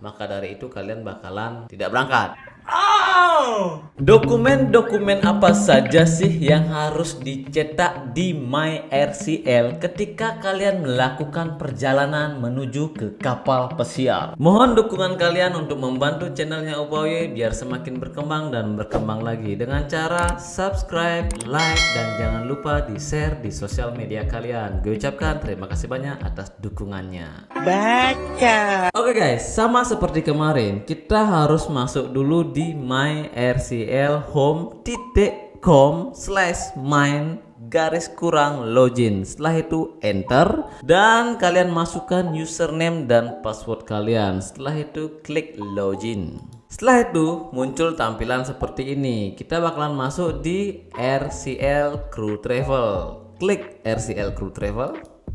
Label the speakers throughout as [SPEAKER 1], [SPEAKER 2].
[SPEAKER 1] maka dari itu kalian bakalan tidak berangkat. Dokumen-dokumen apa saja sih yang harus dicetak di MyRCL ketika kalian melakukan perjalanan menuju ke kapal pesiar? Mohon dukungan kalian untuk membantu channelnya Upaye biar semakin berkembang dan berkembang lagi dengan cara subscribe, like, dan jangan lupa di share di sosial media kalian. Gue ucapkan terima kasih banyak atas dukungannya. Oke guys, sama seperti kemarin, kita harus masuk dulu di myrclhome.com/main-login. Setelah itu enter dan kalian masukkan username dan password kalian. Setelah itu klik login. Setelah itu muncul tampilan seperti ini. Kita bakalan masuk di RCL Crew Travel. Klik RCL Crew Travel.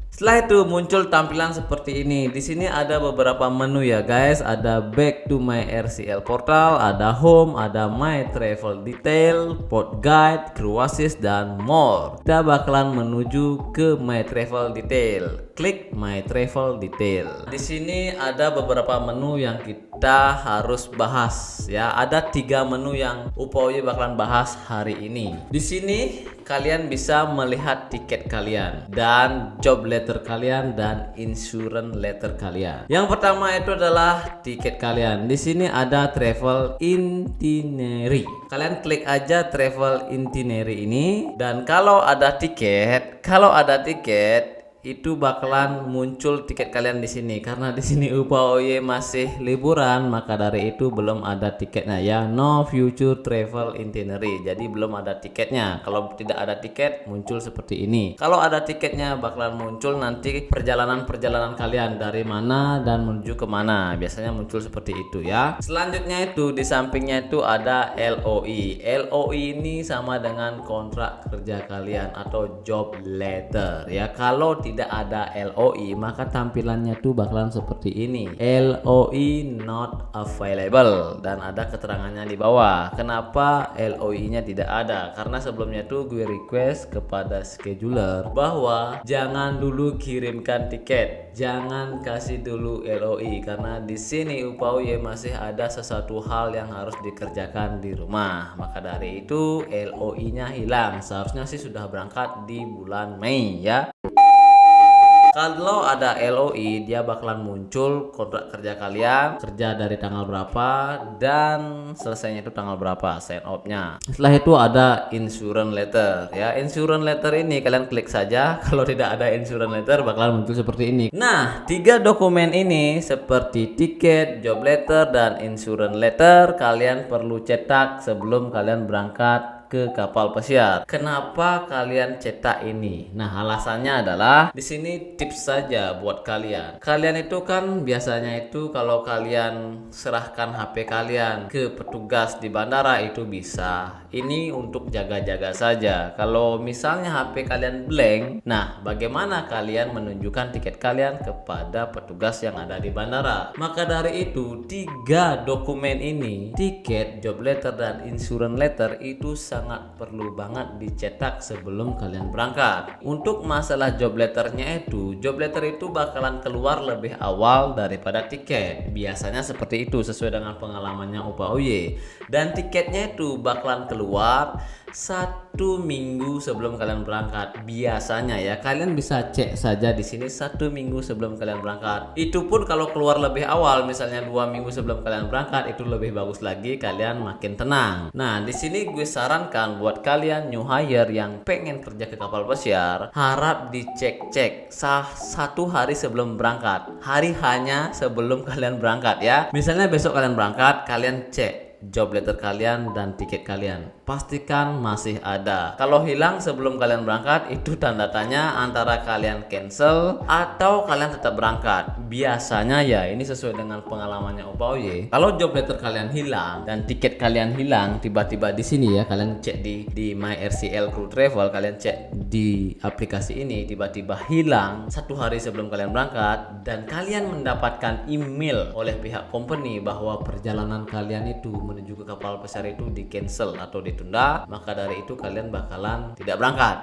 [SPEAKER 1] Setelah itu muncul tampilan seperti ini. Di sini ada beberapa menu ya guys. Ada back to my RCL portal, ada home, ada my travel detail, port guide, crew assist, dan more. Kita bakalan menuju ke my travel detail. Klik my travel detail. Di sini ada beberapa menu yang kita harus bahas ya. Ada 3 menu yang Upaye bakalan bahas hari ini. Di sini kalian bisa melihat tiket kalian dan job letter kalian dan insurance letter kalian. Yang pertama itu adalah tiket kalian. Di sini ada travel itinerary. Kalian klik aja travel itinerary ini dan kalau ada tiket, itu bakalan muncul tiket kalian di sini. Karena di sini Upaye masih liburan, maka dari itu belum ada tiketnya ya. No future travel itinerary. Jadi belum ada tiketnya. Kalau tidak ada tiket muncul seperti ini. Kalau ada tiketnya bakalan muncul nanti perjalanan kalian dari mana dan menuju ke mana. Biasanya muncul seperti itu ya. Selanjutnya itu di sampingnya itu ada LOI. LOI ini sama dengan kontrak kerja kalian atau job letter ya. Kalau tidak ada LOI maka tampilannya tuh bakalan seperti ini. LOI not available dan ada keterangannya di bawah. Kenapa LOI-nya tidak ada? Karena sebelumnya tuh gue request kepada scheduler bahwa jangan dulu kirimkan tiket, jangan kasih dulu LOI karena di sini Upaye masih ada sesuatu hal yang harus dikerjakan di rumah. Maka dari itu LOI-nya hilang. Seharusnya sih sudah berangkat di bulan Mei ya. Kalau ada LOI dia bakalan muncul kontrak kerja kalian, kerja dari tanggal berapa dan selesainya itu tanggal berapa, sign off-nya. Setelah itu ada insurance letter ya. Insurance letter ini kalian klik saja. Kalau tidak ada insurance letter bakalan muncul seperti ini. Nah, 3 dokumen ini seperti tiket, job letter, dan insurance letter kalian perlu cetak sebelum kalian berangkat ke kapal pesiar. Kenapa kalian cetak ini? Nah, alasannya adalah di sini tips saja buat kalian. Kalian itu kan biasanya itu kalau kalian serahkan HP kalian ke petugas di bandara itu bisa. Ini untuk jaga-jaga saja. Kalau misalnya HP kalian blank, nah bagaimana kalian menunjukkan tiket kalian kepada petugas yang ada di bandara? Maka dari itu 3 dokumen ini, tiket, job letter, dan insurance letter itu sangat perlu banget dicetak sebelum kalian berangkat. Untuk masalah job letternya itu, job letter itu bakalan keluar lebih awal daripada tiket. Biasanya seperti itu sesuai dengan pengalamannya Upaye. Dan tiketnya itu bakalan keluar 1 minggu sebelum kalian berangkat. Biasanya ya, kalian bisa cek saja di sini 1 minggu sebelum kalian berangkat. Itu pun kalau keluar lebih awal, misalnya 2 minggu sebelum kalian berangkat, itu lebih bagus lagi, kalian makin tenang. Nah, di sini gue sarankan buat kalian new hire yang pengen kerja ke kapal pesiar, harap dicek-cek 1 hari sebelum berangkat. Hari hanya sebelum kalian berangkat ya. Misalnya besok kalian berangkat, kalian cek job letter kalian dan tiket kalian. Pastikan masih ada. Kalau hilang sebelum kalian berangkat, itu tanda tanya antara kalian cancel atau kalian tetap berangkat. Biasanya ya, ini sesuai dengan pengalamannya Upaye. Kalau job letter kalian hilang dan tiket kalian hilang tiba-tiba di sini ya, kalian cek di MyRCL Crew Travel, kalian cek di aplikasi ini tiba-tiba hilang 1 hari sebelum kalian berangkat dan kalian mendapatkan email oleh pihak company bahwa perjalanan kalian itu menuju ke kapal pesiar itu di cancel atau ditunda, maka dari itu kalian bakalan tidak berangkat.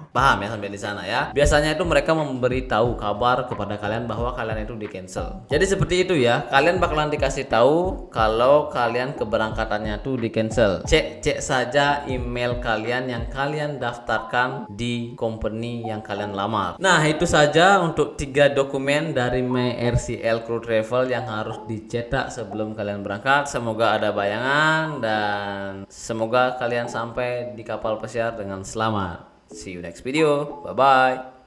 [SPEAKER 1] Paham ya sampai di sana ya. Biasanya itu mereka memberitahu kabar kepada kalian bahwa kalian itu di cancel. Jadi seperti itu ya. Kalian bakalan dikasih tahu kalau kalian keberangkatannya tuh di cancel. Cek saja email kalian yang kalian daftarkan di company yang kalian lamar. Nah, itu saja untuk 3 dokumen dari MyRCL Crew Travel yang harus dicetak sebelum kalian berangkat. Semoga ada bayangan dan semoga kalian sampai di kapal pesiar dengan selamat. See you next video. Bye bye.